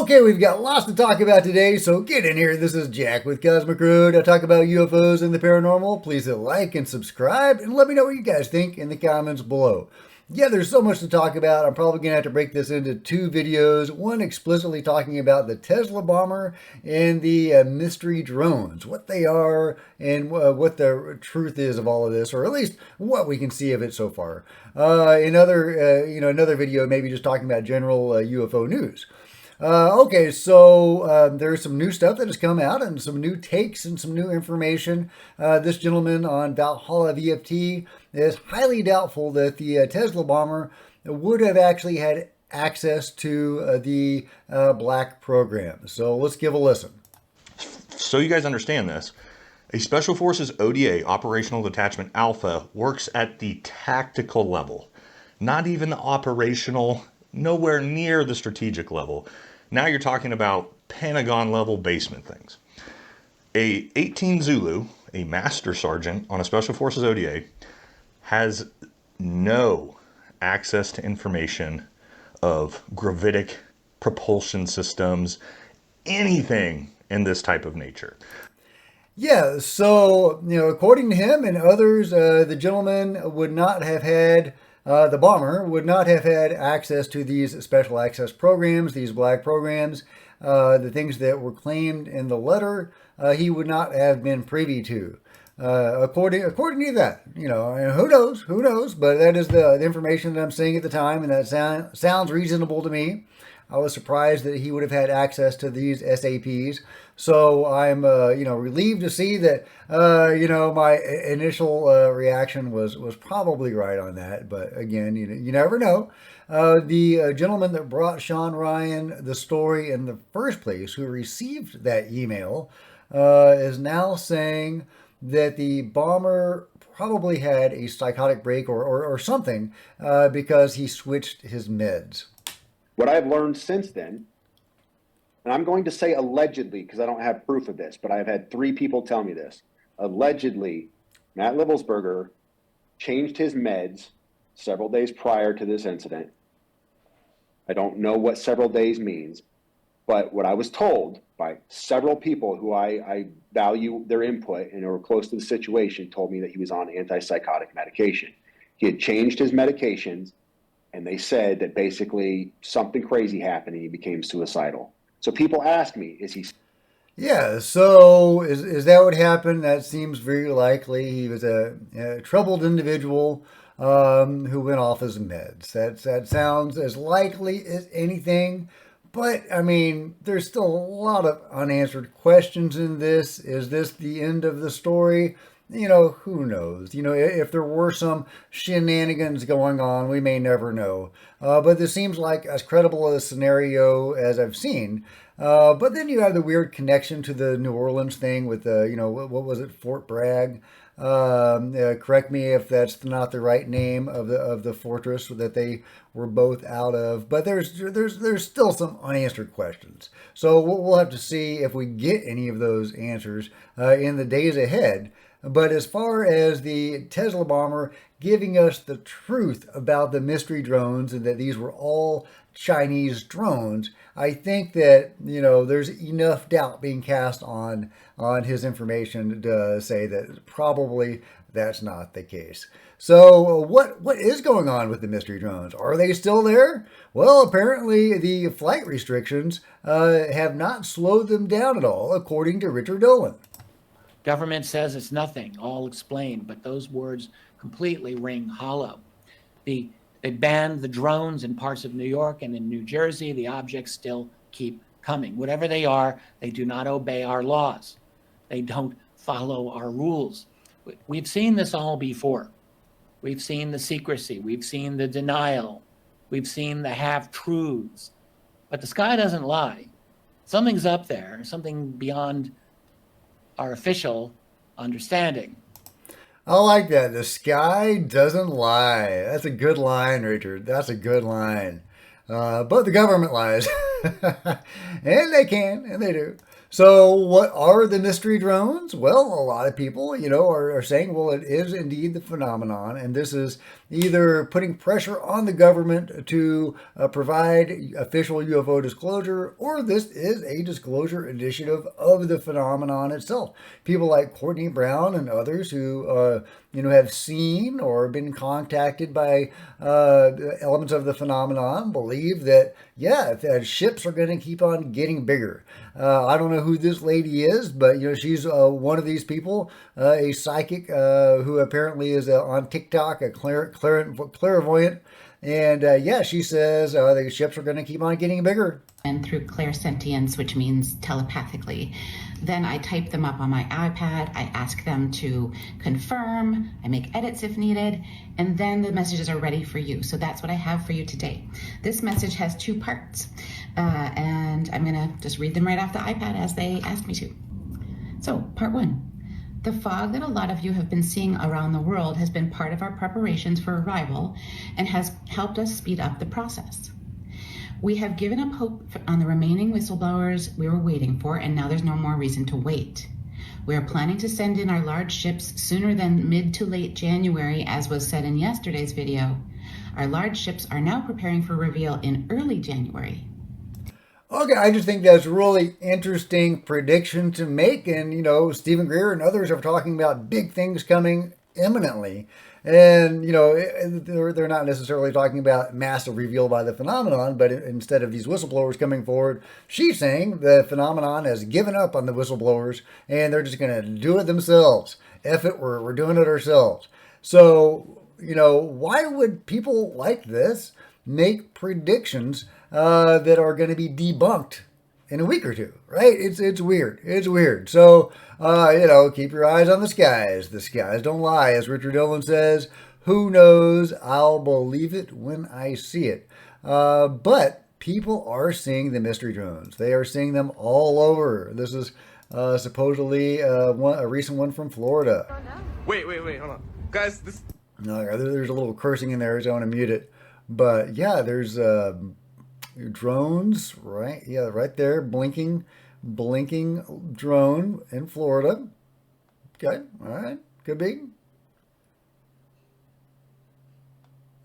Okay, we've got lots to talk about today, so get in here. This is Jack with Cosmic Road. I talk about UFOs and the paranormal. Please hit like and subscribe, and let me know what you guys think in the comments below. Yeah, there's so much to talk about. I'm probably going to have to break this into two videos. One explicitly talking about the Tesla bomber and the mystery drones, what they are and what the truth is of all of this, or at least what we can see of it so far. Another video maybe just talking about general UFO news. So there's some new stuff that has come out and some new takes and some new information. This gentleman on Valhalla VFT is highly doubtful that the Tesla bomber would have actually had access to the black program. So let's give a listen. So you guys understand this. A Special Forces ODA, Operational Detachment Alpha, works at the tactical level, not even the operational, nowhere near the strategic level. Now you're talking about Pentagon level basement things. A 18 Zulu, a master sergeant on a Special Forces ODA, has no access to information of gravitic propulsion systems, anything in this type of nature. Yeah, so, according to him and others, the gentleman would not have had, the bomber would not have had access to these special access programs, these black programs, the things that were claimed in the letter, he would not have been privy to. According to that, and who knows, but that is the information that I'm seeing at the time, and that sounds reasonable to me. I was surprised that he would have had access to these SAPs. So I'm, relieved to see that, my initial reaction was probably right on that. But again, you never know. The gentleman that brought Sean Ryan the story in the first place, who received that email, is now saying that the bomber probably had a psychotic break or something because he switched his meds. What I've learned since then, and I'm going to say allegedly because I don't have proof of this, but I've had 3 people tell me this. Allegedly, Matt Livelsberger changed his meds several days prior to this incident. I don't know what several days means, but what I was told by several people who I value their input and who were close to the situation told me that he was on antipsychotic medication. He had changed his medications, and they said that basically something crazy happened and he became suicidal. So people ask me, is he? Yeah, so is that what happened? That seems very likely. He was a troubled individual who went off his meds. That sounds as likely as anything. But, I mean, there's still a lot of unanswered questions in this. Is this the end of the story? Who knows? If there were some shenanigans going on, we may never know. But this seems like as credible a scenario as I've seen. But then you have the weird connection to the New Orleans thing with what was it, Fort Bragg? Correct me if that's not the right name of the fortress that they were both out of. But there's still some unanswered questions. So we'll have to see if we get any of those answers in the days ahead. But as far as the Tesla bomber giving us the truth about the mystery drones and that these were all Chinese drones, I think that, there's enough doubt being cast on his information to say that probably that's not the case. So what is going on with the mystery drones? Are they still there? Well, apparently the flight restrictions have not slowed them down at all, according to Richard Dolan. Government says it's nothing, all explained, but those words completely ring hollow. They banned the drones in parts of New York and in New Jersey. The objects still keep coming. Whatever they are, they do not obey our laws. They don't follow our rules. We've seen this all before. We've seen the secrecy. We've seen the denial. We've seen the half-truths. But the sky doesn't lie. Something's up there, something beyond our official understanding. I like that. The sky doesn't lie. That's a good line, Richard. That's a good line. But the government lies. And they can, and they do. So, what are the mystery drones? Well, a lot of people, are saying, well, it is indeed the phenomenon, and this is either putting pressure on the government to provide official UFO disclosure, or this is a disclosure initiative of the phenomenon itself. People like Courtney Brown and others who, have seen or been contacted by elements of the phenomenon believe that, yeah, that ships are going to keep on getting bigger. I don't know who this lady is, but she's one of these people, a psychic who apparently is on TikTok, a clairvoyant, and yeah, she says the ships are going to keep on getting bigger. And through clairsentience, which means telepathically. Then I type them up on my iPad. I ask them to confirm. I make edits if needed. And then the messages are ready for you. So that's what I have for you today. This message has 2 parts. And I'm going to just read them right off the iPad as they asked me to. So, part 1. The fog that a lot of you have been seeing around the world has been part of our preparations for arrival and has helped us speed up the process. We have given up hope on the remaining whistleblowers we were waiting for, and now there's no more reason to wait. We are planning to send in our large ships sooner than mid to late January, as was said in yesterday's video. Our large ships are now preparing for reveal in early January. Okay, I just think that's a really interesting prediction to make. And, Stephen Greer and others are talking about big things coming imminently. And, they're not necessarily talking about massive reveal by the phenomenon, but instead of these whistleblowers coming forward, she's saying the phenomenon has given up on the whistleblowers and they're just going to do it themselves. F it, we're doing it ourselves. So, why would people like this make predictions that are going to be debunked in a week or two, right? It's weird. It's weird. So, keep your eyes on the skies. The skies don't lie, as Richard Dolan says. Who knows? I'll believe it when I see it. But people are seeing the mystery drones. They are seeing them all over. This is supposedly a recent one from Florida. Wait, hold on. Guys, this... No, there's a little cursing in there, so I want to mute it. But, yeah, there's... drones, right? Yeah, right there, blinking drone in Florida. Okay, all right, could be.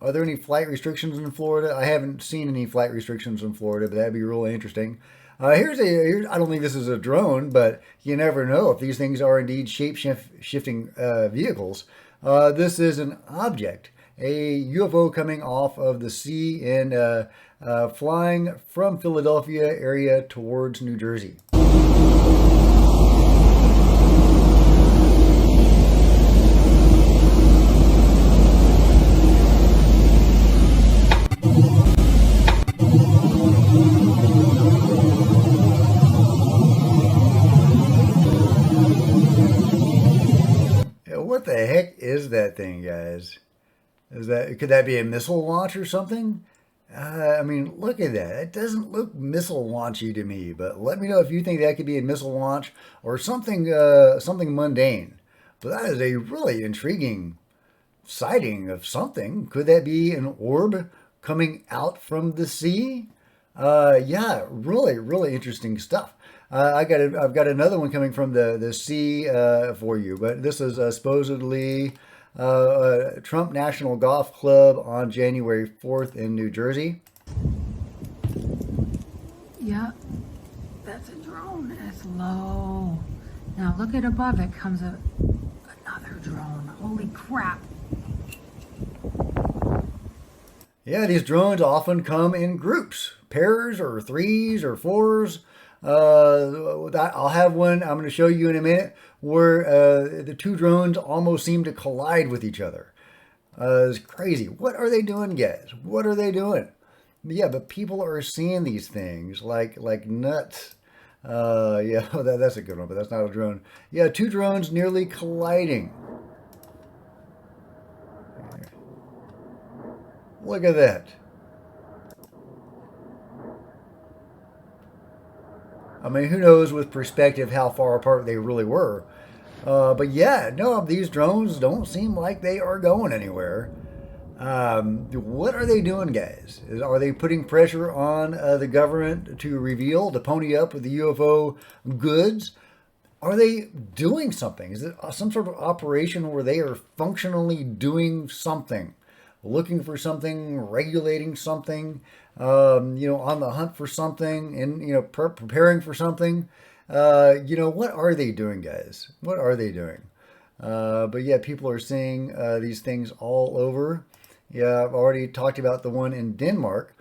Are there any flight restrictions in Florida? I haven't seen any flight restrictions in Florida, but that'd be really interesting. Here's I don't think this is a drone, but you never know if these things are indeed shape-shifting vehicles. This is an object, a UFO coming off of the sea and flying from Philadelphia area towards New Jersey. What the heck is that thing, guys? Could that be a missile launch or something? Look at that. It doesn't look missile launchy to me, but let me know if you think that could be a missile launch or something mundane. But that is a really intriguing sighting of something. Could that be an orb coming out from the sea? Yeah, really, really interesting stuff. I've got another one coming from the sea for you, but this is supposedly Trump National Golf Club on January 4th in New Jersey. Yeah, that's a drone. It's low. Now look at above it comes another drone. Holy crap. Yeah, these drones often come in groups, pairs or threes or fours. I'll have one I'm going to show you in a minute where the 2 drones almost seem to collide with each other. It's crazy. What are they doing, guys? What are they doing? Yeah, but people are seeing these things like nuts. Yeah, that's a good one, but that's not a drone. Yeah, 2 drones nearly colliding. Look at that. Who knows with perspective how far apart they really were. But yeah, no, these drones don't seem like they are going anywhere. What are they doing, guys? Are they putting pressure on the government to reveal, to pony up with the UFO goods? Are they doing something? Is it some sort of operation where they are functionally doing something, looking for something, regulating something, on the hunt for something, and preparing for something? What are they doing, guys? What are they doing? But yeah, people are seeing these things all over. Yeah, I've already talked about the one in Denmark.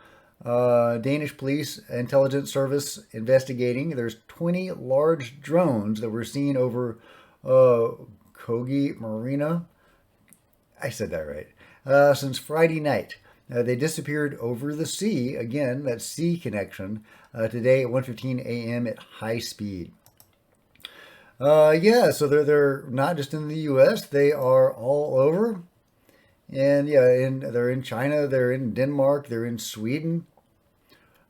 Danish police intelligence service investigating. There's 20 large drones that were seen over Kogi Marina. I said that right. Since Friday night. They disappeared over the sea. Again, that sea connection today at 1:15 a.m. at high speed. Yeah, so they're not just in the U.S. They are all over, and yeah, they're in China, they're in Denmark, they're in Sweden.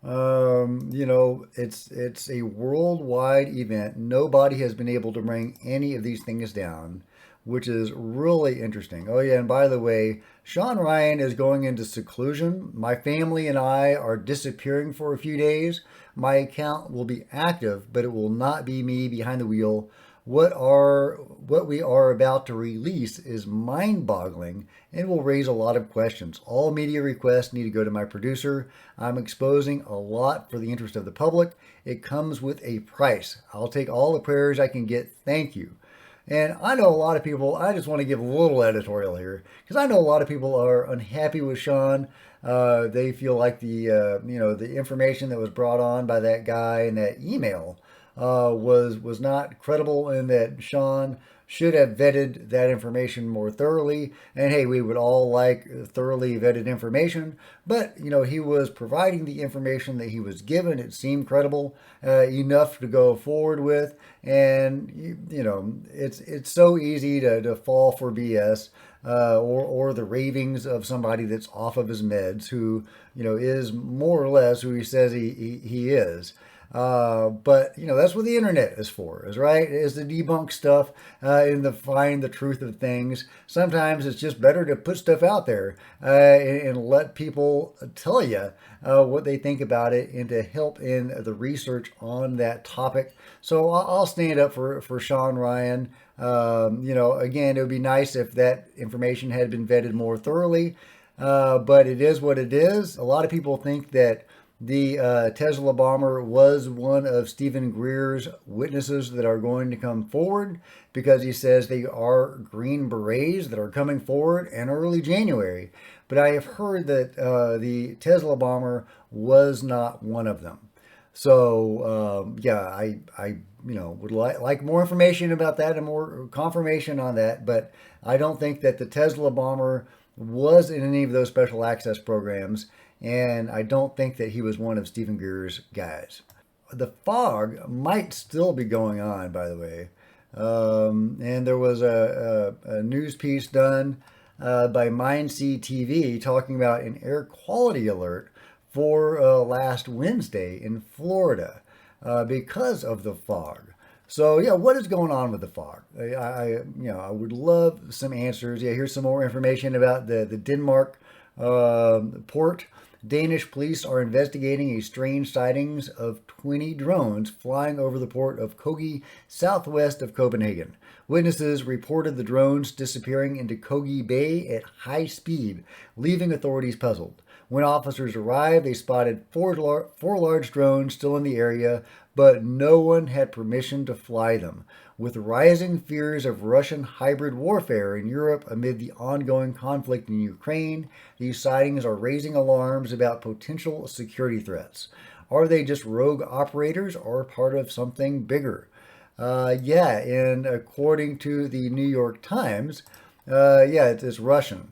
It's a worldwide event. Nobody has been able to bring any of these things down, which is really interesting. Oh yeah, and by the way, Sean Ryan is going into seclusion. My family and I are disappearing for a few days. My account will be active, but it will not be me behind the wheel. What we are about to release is mind-boggling and will raise a lot of questions. All media requests need to go to my producer. I'm exposing a lot for the interest of the public. It comes with a price. I'll take all the prayers I can get. Thank you. And I know a lot of people, I just want to give a little editorial here, because I know a lot of people are unhappy with Sean. They feel like the information that was brought on by that guy in that email was not credible, and that Sean should have vetted that information more thoroughly. And hey, we would all like thoroughly vetted information, but he was providing the information that he was given. It seemed credible enough to go forward with, and it's so easy to fall for BS. Or the ravings of somebody that's off of his meds, who is more or less who he says he is. But that's what the internet is for, is to debunk stuff and to find the truth of things. Sometimes it's just better to put stuff out there and let people tell you what they think about it, and to help in the research on that topic. So I'll stand up for Sean Ryan. Again, it would be nice if that information had been vetted more thoroughly, but it is what it is. A lot of people think that the Tesla bomber was one of Stephen Greer's witnesses that are going to come forward, because he says they are Green Berets that are coming forward in early January. But I have heard that the Tesla bomber was not one of them. So yeah, I would like more information about that and more confirmation on that. But I don't think that the Tesla bomber was in any of those special access programs, and I don't think that he was one of Stephen Greer's guys. The fog might still be going on, by the way. And there was a news piece done by Mindsea TV talking about an air quality alert for last Wednesday in Florida because of the fog. So yeah, what is going on with the fog? I would love some answers. Yeah, here's some more information about the Denmark port. Danish police are investigating a strange sightings of 20 drones flying over the port of Kogi, southwest of Copenhagen. Witnesses reported the drones disappearing into Kogi Bay at high speed, leaving authorities puzzled. When officers arrived, they spotted four large drones still in the area, but no one had permission to fly them. With rising fears of Russian hybrid warfare in Europe amid the ongoing conflict in Ukraine, these sightings are raising alarms about potential security threats. Are they just rogue operators or part of something bigger? Yeah, and according to the New York Times, yeah, it's Russian.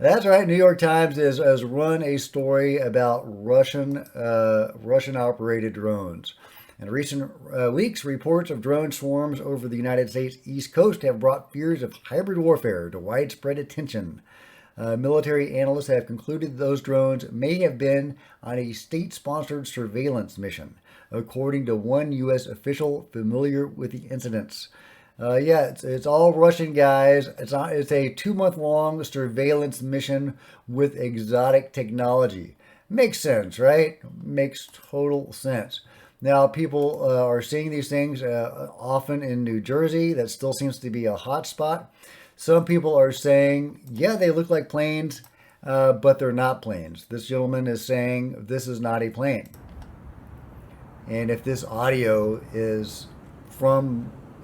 That's right. New York Times has run a story about Russian operated drones. In recent weeks, reports of drone swarms over the United States East Coast have brought fears of hybrid warfare to widespread attention. Military analysts have concluded those drones may have been on a state-sponsored surveillance mission, according to one U.S. official familiar with the incidents. Yeah, it's all Russian guys. It's a 2 month long surveillance mission with exotic technology. Makes sense, right? Makes total sense. Now, people are seeing these things often in New Jersey. That still seems to be a hot spot. Some people are saying, yeah, they look like planes, but they're not planes. This gentleman is saying this is not a plane. And if this audio is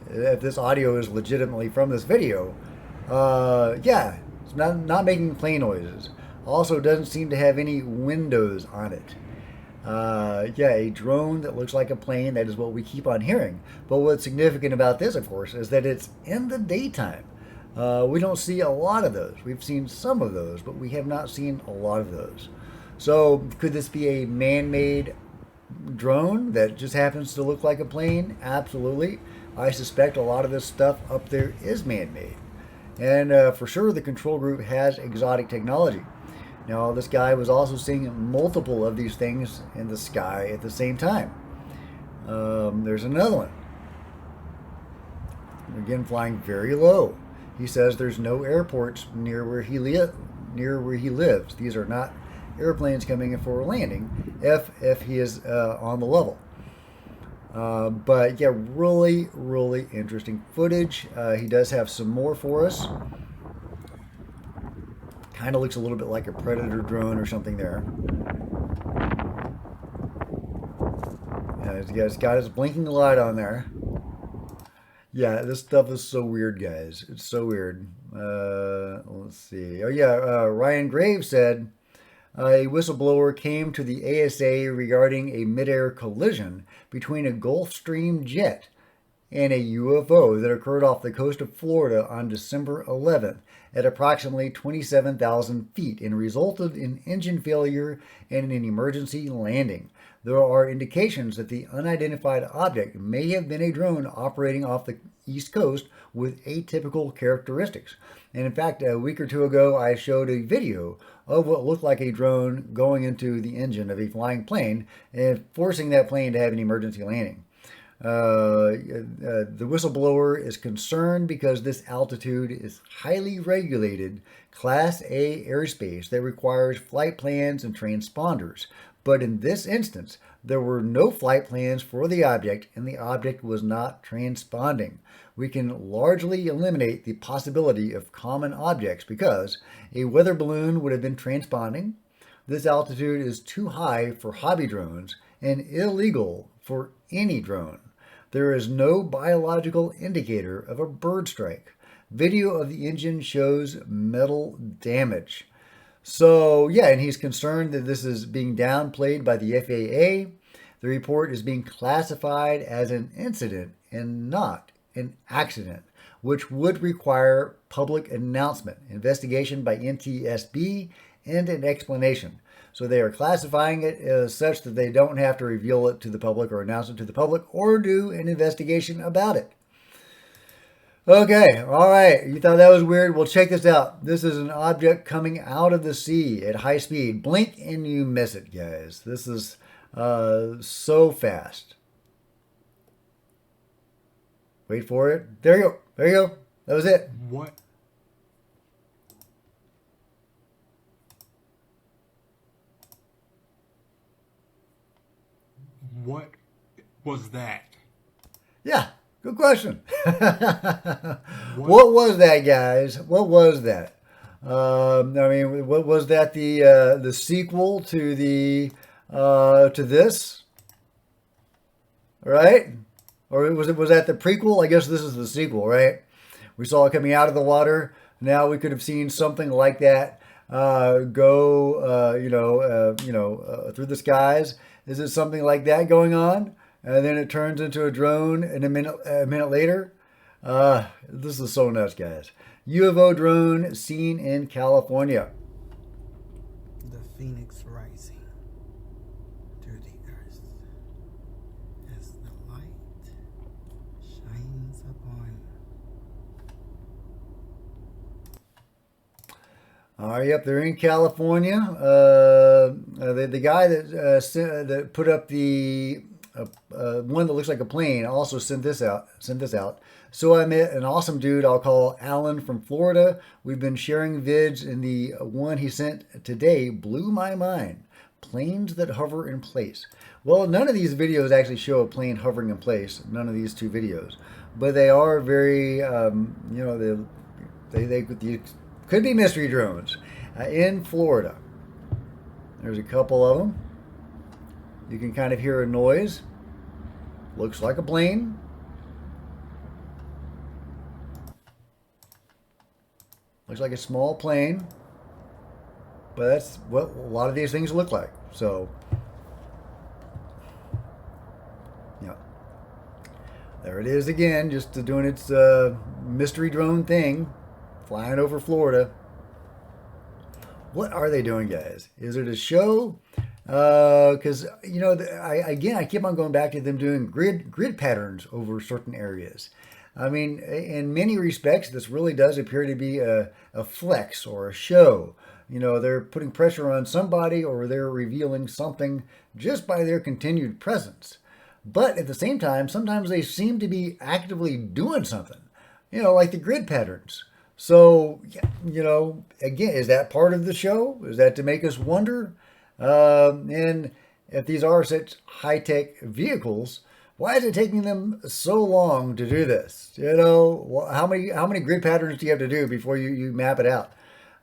legitimately from this video, yeah, it's not making plane noises. Also, doesn't seem to have any windows on it. Yeah, a drone that looks like a plane. That is what we keep on hearing. But what's significant about this, of course, is that it's in the daytime. We don't see a lot of those. We've seen some of those, but we have not seen a lot of those. So, could this be a man-made drone that just happens to look like a plane? Absolutely. I suspect a lot of this stuff up there is man-made. And for sure, the control group has exotic technology. Now, this guy was also seeing multiple of these things in the sky at the same time. There's another one. Again, flying very low. He says there's no airports near where he lives. These are not airplanes coming in for a landing if he is on the level. But yeah, really, really interesting footage. He does have some more for us. Kind of looks a little bit like a Predator drone or something there. He's got his blinking light on there. Yeah, this stuff is so weird, guys. It's so weird. Let's see. Oh yeah, Ryan Graves said a whistleblower came to the ASA regarding a midair collision between a Gulfstream jet and a UFO that occurred off the coast of Florida on December 11th at approximately 27,000 feet and resulted in engine failure and an emergency landing. There are indications that the unidentified object may have been a drone operating off the East Coast with atypical characteristics. And in fact, a week or two ago, I showed a video of what looked like a drone going into the engine of a flying plane and forcing that plane to have an emergency landing. The whistleblower is concerned because this altitude is highly regulated Class A airspace that requires flight plans and transponders. But in this instance, there were no flight plans for the object and the object was not transponding. We can largely eliminate the possibility of common objects because a weather balloon would have been transponding. This altitude is too high for hobby drones and illegal for any drone. There is no biological indicator of a bird strike. Video of the engine shows metal damage. So, yeah, and he's concerned that this is being downplayed by the FAA. The report is being classified as an incident and not an accident, which would require public announcement, investigation by NTSB, and an explanation. So they are classifying it as such that they don't have to reveal it to the public or announce it to the public or do an investigation about it. Okay, all right. You thought that was weird? Well, check this out. This is an object coming out of the sea at high speed. Blink and you miss it, guys. This is so fast. Wait for it. There you go. There you go. That was it. What? What was that? Yeah, good question. What was that, guys? What was that? I mean, what was that? The sequel to this, right? Or was that the prequel? I guess this is the sequel, right? We saw it coming out of the water. Now we could have seen something like that go, through the skies. Is it something like that going on? And then it turns into a drone and a minute later. This is so nuts, guys. UFO drone seen in California. The phoenix rising through the earth as the light shines upon. Yep, they're in California. The guy that put up the one that looks like a plane also sent this out. So I met an awesome dude I'll call Alan from Florida. We've been sharing vids, and the one he sent today blew my mind. Planes that hover in place. Well, none of these videos actually show a plane hovering in place. None of these two videos, but they are very, they could be mystery drones in Florida. There's a couple of them. You can kind of hear a noise. Looks like a plane. Looks like a small plane. But that's what a lot of these things look like. So, yeah. There it is again, just doing its mystery drone thing, flying over Florida. What are they doing, guys? Is it a show? Because I keep on going back to them doing grid patterns over certain areas. I mean, in many respects, this really does appear to be a flex or a show. They're putting pressure on somebody, or they're revealing something just by their continued presence. But at the same time, sometimes they seem to be actively doing something, like the grid patterns. So, again, is that part of the show? Is that to make us wonder? And if these are such high-tech vehicles, why is it taking them so long to do this? How many grid patterns do you have to do before you map it out?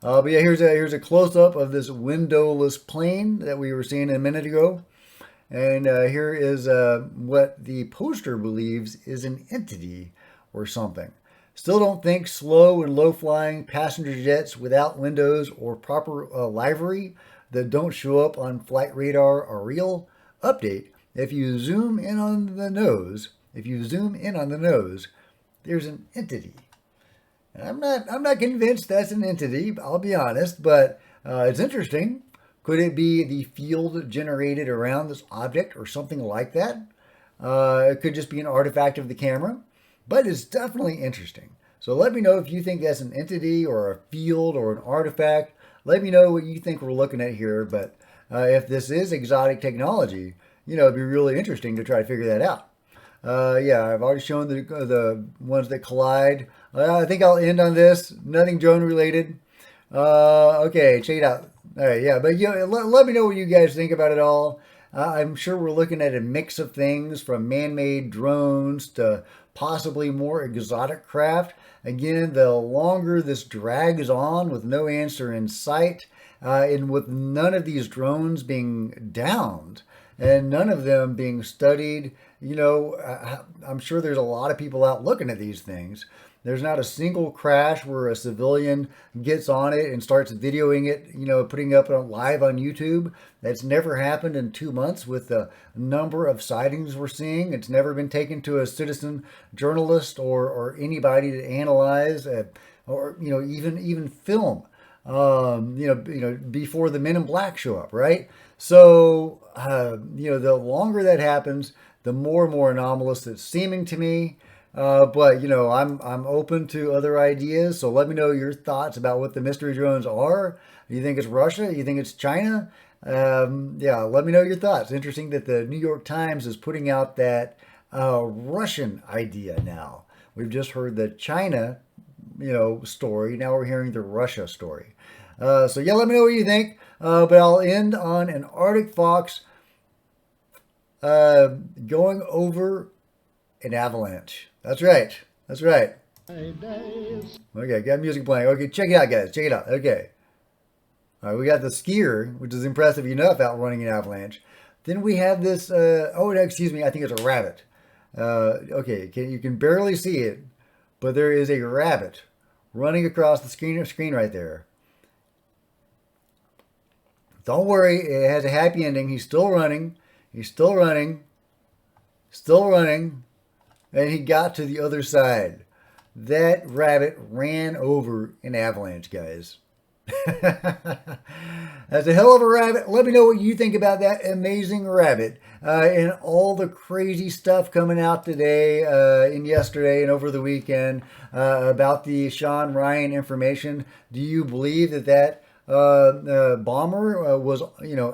But yeah, here's a close-up of this windowless plane that we were seeing a minute ago. And here is what the poster believes is an entity or something. Still don't think slow and low-flying passenger jets without windows or proper livery that don't show up on flight radar are real. Update: if you zoom in on the nose, there's an entity. And I'm not convinced that's an entity. I'll be honest, but it's interesting. Could it be the field generated around this object or something like that? It could just be an artifact of the camera, but it's definitely interesting. So let me know if you think that's an entity or a field or an artifact. Let me know what you think we're looking at here. But if this is exotic technology, it'd be really interesting to try to figure that out. Yeah, I've already shown the ones that collide. I think I'll end on this. Nothing drone related. Okay, check it out. All right, yeah, but let me know what you guys think about it all. I'm sure we're looking at a mix of things, from man-made drones to possibly more exotic craft. Again, the longer this drags on with no answer in sight, and with none of these drones being downed and none of them being studied, I'm sure there's a lot of people out looking at these things. There's not a single crash where a civilian gets on it and starts videoing it, putting up live on YouTube. That's never happened in 2 months with the number of sightings we're seeing. It's never been taken to a citizen journalist or anybody to analyze or even film. Before the Men in Black show up, right? So the longer that happens, the more and more anomalous it's seeming to me. But I'm open to other ideas. So let me know your thoughts about what the mystery drones are. Do you think it's Russia? Do you think it's China? Yeah, let me know your thoughts. Interesting that the New York Times is putting out that Russian idea now. We've just heard the China, story. Now we're hearing the Russia story. So yeah, let me know what you think. But I'll end on an Arctic fox going over an avalanche. That's right. Okay, got music playing. Okay, check it out, guys. Check it out. Okay. All right, we got the skier, which is impressive enough, outrunning an avalanche. Then we have this, excuse me, I think it's a rabbit. Okay, you can barely see it, but there is a rabbit running across the screen right there. Don't worry, it has a happy ending. He's still running, and he got to the other side. That rabbit ran over an avalanche, guys. That's a hell of a rabbit. Let me know what you think about that amazing rabbit and all the crazy stuff coming out today and yesterday and over the weekend about the Sean Ryan information. Do you believe that bomber was,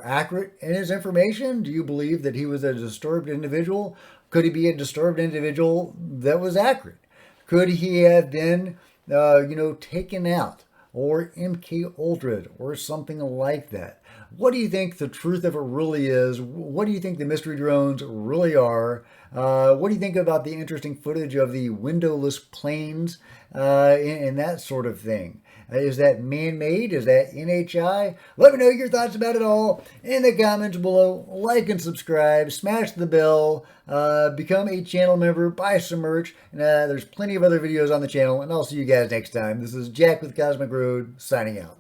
accurate in his information? Do you believe that he was a disturbed individual? Could he be a disturbed individual that was accurate? Could he have been, taken out or MK Ultra'd or something like that? What do you think the truth of it really is? What do you think the mystery drones really are? What do you think about the interesting footage of the windowless planes and that sort of thing? Is that man-made? Is that NHI? Let me know your thoughts about it all in the comments below. Like and subscribe. Smash the bell. Become a channel member. Buy some merch. And, there's plenty of other videos on the channel. And I'll see you guys next time. This is Jack with Cosmic Road signing out.